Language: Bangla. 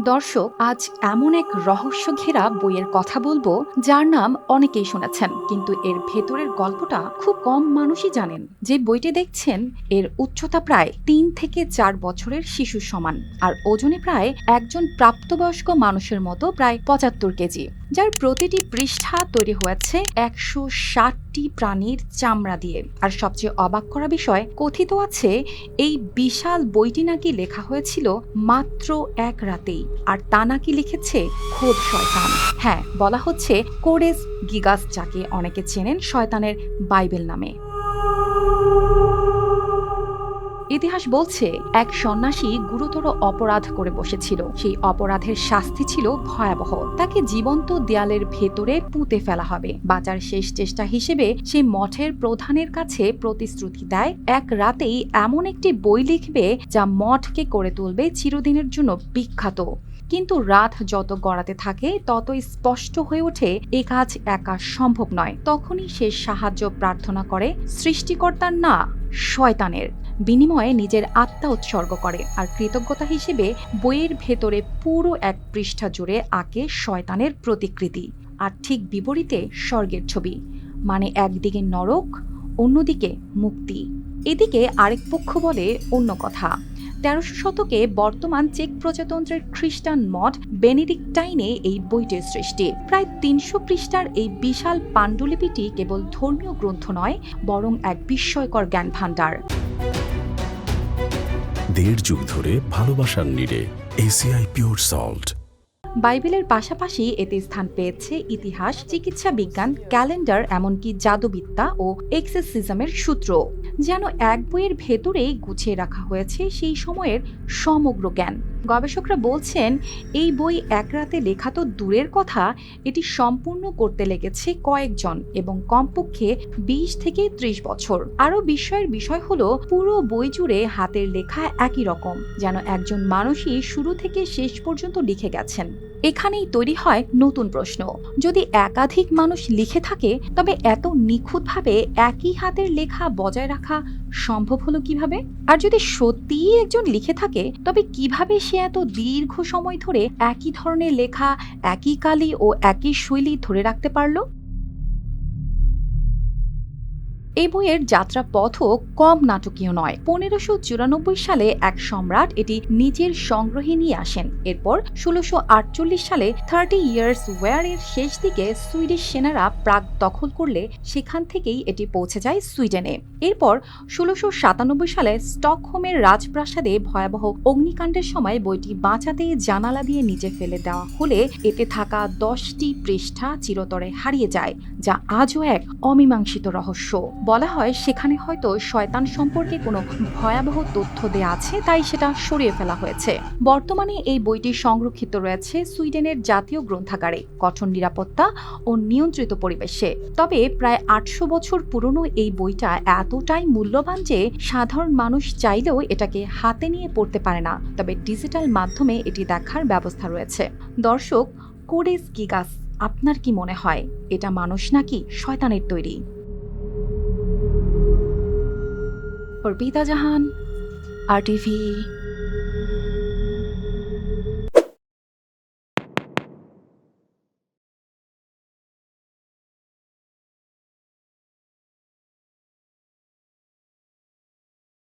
দর্শক, আজ এমন এক রহস্য ঘেরা বইয়ের কথা বলবো যার নাম অনেকেই শুনেছেন, কিন্তু এর ভেতরের গল্পটা খুব কম মানুষই জানেন। যে বইটি দেখছেন এর উচ্চতা প্রায় 3 থেকে 4 বছরের শিশুর সমান, আর ওজনে প্রায় একজন প্রাপ্তবয়স্ক মানুষের মতো, প্রায় 75 কেজি, যার প্রতিটি পৃষ্ঠা তৈরি হয়েছে 160টি প্রাণীর চামড়া দিয়ে। আর সবচেয়ে অবাক করা বিষয়, কথিত আছে এই বিশাল বইটি নাকি লেখা হয়েছিল মাত্র এক রাতেই, আর তা নাকি লিখেছে খোদ শয়তান। হ্যাঁ, বলা হচ্ছে কোডেস গিগাস, যাকে অনেকে চেনেন শয়তানের বাইবেল নামে। ইতিহাস বলছে এক সন্ন্যাসী গুরুতর অপরাধ করে বসেছিল। সেই অপরাধের শাস্তি ছিল ভয়াবহ। তাকে জীবন্ত দেয়ালের ভেতরে পুঁতে ফেলা হবে। বাঁচার শেষ চেষ্টা হিসেবে সে মঠের প্রধানের কাছে প্রতিশ্রুতি দেয় এক রাতেই এমন একটি বই লিখবে যা মঠকে করে তুলবে চিরদিনের জন্য বিখ্যাত। কিন্তু রাত যত গড়াতে থাকে ততই স্পষ্ট হয়ে ওঠে এ কাজ একা সম্ভব নয়। তখনই সে সাহায্য প্রার্থনা করে সৃষ্টিকর্তার না, শয়তানের। বিনিময়ে নিজের আত্মা উৎসর্গ করে, আর কৃতজ্ঞতা হিসেবে বইয়ের ভেতরে পুরো এক পৃষ্ঠা জুড়ে আঁকে শয়তানের প্রতিকৃতি। আর ঠিক বিপরীতে স্বর্গের ছবি, মানে একদিকে নরক, অন্যদিকে মুক্তি। এদিকে আরেক পক্ষ বলে অন্য কথা। 1300 শতকে বর্তমান চেক প্রজাতন্ত্রের খ্রিস্টান মঠ বেনেডিক্টাইনে এই বইটির সৃষ্টি। প্রায় 300 পৃষ্ঠার এই বিশাল পাণ্ডুলিপিটি কেবল ধর্মীয় গ্রন্থ নয়, বরং এক বিস্ময়কর জ্ঞান ভাণ্ডার। 1.5 যুগ ধরে ভালোবাসার নিড়ে এসিআই পিওর সল্ট। বাইবেলের পাশাপাশি এতে স্থান পেয়েছে ইতিহাস, চিকিৎসা বিজ্ঞান, ক্যালেন্ডার, এমনকি জাদুবিদ্যা ও এক্সেসিজমের সূত্র। যেন এক বইয়ের ভেতরেই গুছিয়ে রাখা হয়েছে সেই সময়ের সমগ্র জ্ঞান। গবেষকরা বলছেন এই বই এক রাতে লেখা তো দূরের কথা, এটি সম্পূর্ণ করতে লেগেছে কয়েকজন, এবং কমপক্ষে 20 থেকে 30 বছর। আরও বিস্ময়ের বিষয় হলো পুরো বই জুড়ে হাতের লেখা একই রকম, যেন একজন মানুষই শুরু থেকে শেষ পর্যন্ত লিখে গেছেন। এখানেই তৈরি হয় নতুন প্রশ্ন, যদি একাধিক মানুষ লিখে থাকে তবে এত নিখুঁতভাবে একই হাতের লেখা বজায় রাখা সম্ভব হলো কিভাবে? আর যদি সত্যিই একজন লিখে থাকে তবে কিভাবে সে এত দীর্ঘ সময় ধরে একই ধরনের লেখা, একই কালি ও একই শৈলী ধরে রাখতে পারলো? এই বইয়ের যাত্রা পথও কম নাটকীয় নয়। 1594 সালে এক সম্রাট এটি নিজের সংগ্রহে নিয়ে আসেন। এরপর 1648 সালে 30 ইয়ার্স ওয়ার এর শেষ দিকে সুইডিশ সেনারা প্রাগ দখল করলে সেখান থেকেই এটি পৌঁছে যায় সুইডেনে। এরপর 1697 সালে স্টকহোমের রাজপ্রাসাদে ভয়াবহ অগ্নিকাণ্ডের সময় বইটি বাঁচাতে জানালা দিয়ে নিচে ফেলে দেওয়া হলে এতে থাকা 10টি পৃষ্ঠা চিরতরে হারিয়ে যায়, যা আজও এক অমীমাংসিত রহস্য। বলা হয় সেখানে হয়তো শয়তান সম্পর্কে কোনো ভয়াবহ তথ্য দেয়া আছে, তাই সেটা সরিয়ে ফেলা হয়েছে। বর্তমানে এই বইটি সংরক্ষিত রয়েছে সুইডেনের জাতীয় গ্রন্থাগারে, কঠোর নিরাপত্তা ও নিয়ন্ত্রিত পরিবেশে। তবে প্রায় 800 বছর পুরনো এই বইটা এতটাই মূল্যবান যে সাধারণ মানুষ চাইলেও এটাকে হাতে নিয়ে পড়তে পারে না। তবে ডিজিটাল মাধ্যমে এটি দেখার ব্যবস্থা রয়েছে। দর্শক, কোডেস গিগাস, আপনার কি মনে হয় এটা মানুষ নাকি শয়তানের তৈরি? অর্পিতা জাহান, RTV।